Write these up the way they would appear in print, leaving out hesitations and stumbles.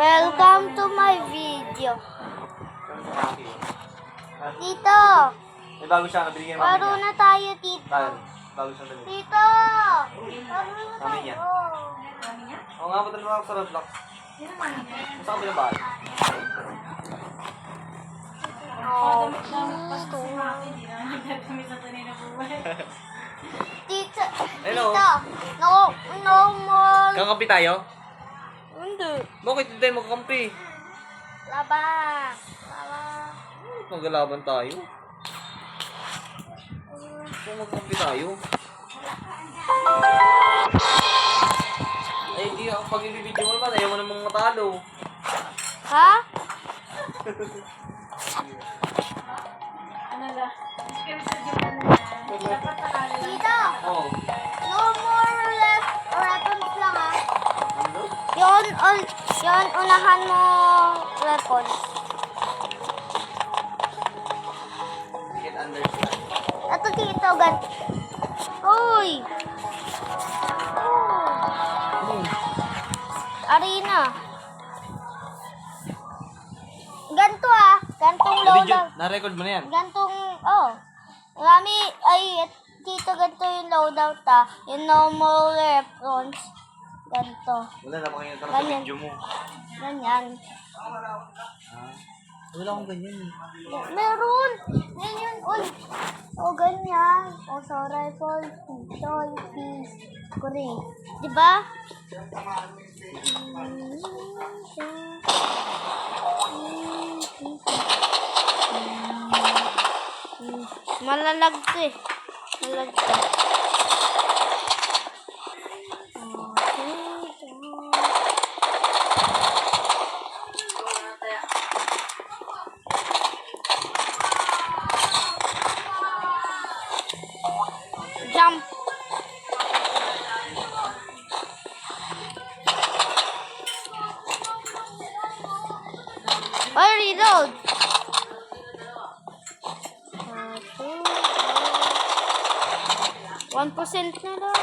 Welcome to my video. Tito, May bago siya, nabigyan ng mami laro niya. na tayo, Tito. Bago siya nabigyan. Tito, laro na Mami niya. tayo. Oo nga, padala ako sa Roblox. Saan ka binabahay? Oh, Tito, Hello. Tito, no more. Kakampi tayo? Hindi. Bakit hindi tayo magkakampi? Laban. Maglalaban tayo. Kung magkakampi tayo. Eh, di ako pag ibibidyo mo naman, ayaw mo namang matalo. Ha? Tito, Oo. no more left weapons lang ah. Ano? Yon, unahan mo weapons. Get understand. Ito Tito, Uy! Arena. Ganto ah. Gantong loadout. Na-record mo na yan? Gantong, Marami, Tito, ganto yung loadout ah. Yung normal weapons. Ganto. Wala, napakinggan ka na sa Ganyan. video mo. Ganyan. Wala akong ganyan eh. Meron! Yan yun, uy! Ganyan. So, rifle, toy, piece, kuri. Diba? Malalag to eh. Malalag to. Jump. Reload. 1% na lang.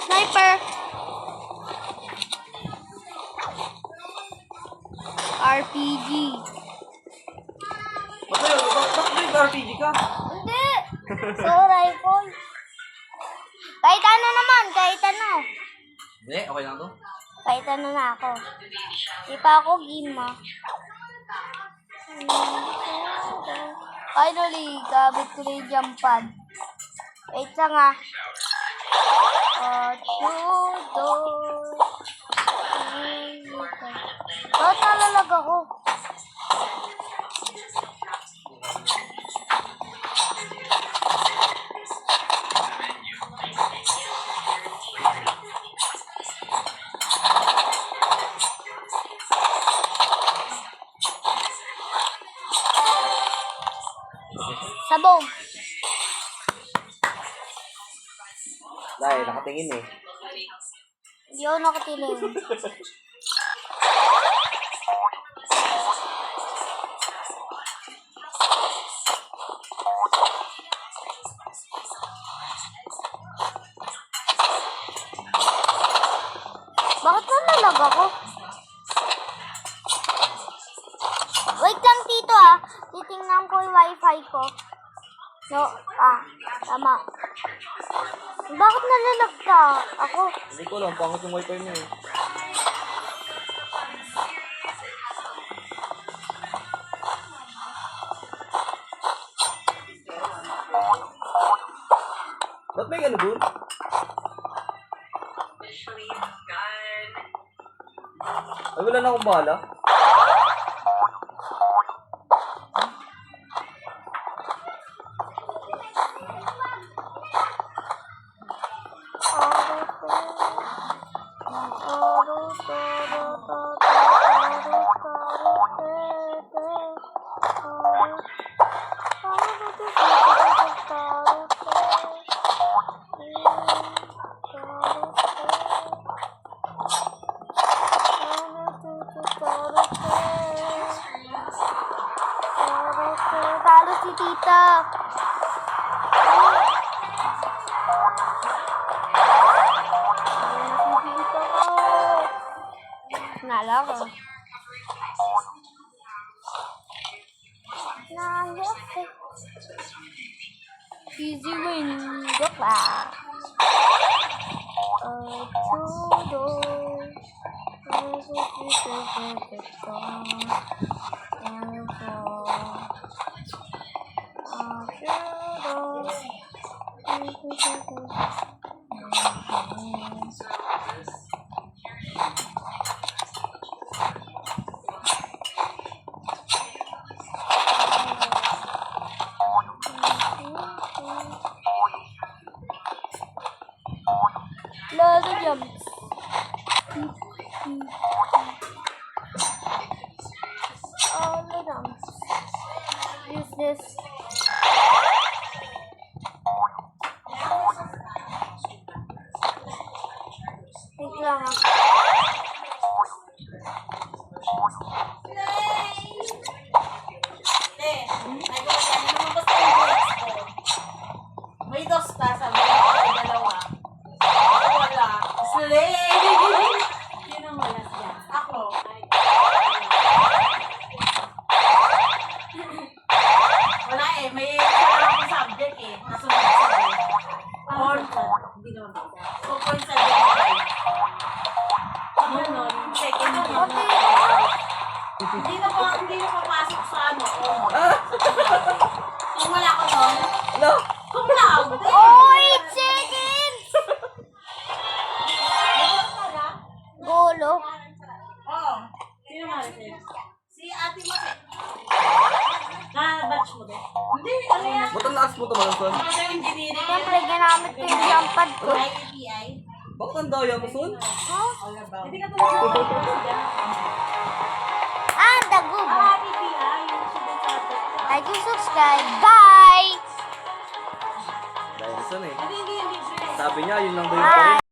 Sniper. RPG. Bakit may RPG ka? Hindi. So, rifle. Kahit ano naman, kahit ano. Hindi, okay lang to. Kahit ano na ako. Di pa ako game ah. Finally, gamit ko na yung jump pad. Wait lang ah. Bakit nalalag ako? Sabog. Dahil, nakatingin eh. Hindi ako nakatingin. Bakit nalalag ako? Wait lang Tito ah. Titingnan ko yung wifi ko. Tama. Bakit nalalag ka? Ako. Hindi ko alam, pangit yung wifi mo eh. Ba't may gano'n dun? Ay, wala na akong bala. laro. Easy win. Joke lang. Lots of jumps. All the jumps. Use this. Wait lang ah. May dos ka, sabi ko, ay dalawa. Ako wala. Slay! Sino wala siya? Ako. Wala eh, may wala akong subject eh. Nasunod siya eh. Or, hindi naman ako. 2.75. Ano nun? Second year. Hindi na papasok sa ano. Kung wala ko nun, Ano? kung loud. Oh, 8 seconds! Golo. Oo. Sino Maricel? Si Ate Mate. Na-batch mo din? Hindi, ano yan? Ba't ang lakas mo ito, Manson? Ano yung engineering? Siyempre, ginamit ko yung jump pad ko. IAPI? Bakit ang daya mo, Son? Huh? Hindi ka talaga Ah, dagog. IAPI, yung sinasabi. Like and subscribe. Bye! Dahil Son eh. Hindi. Sabi niya, yun lang daw yung Bye! point.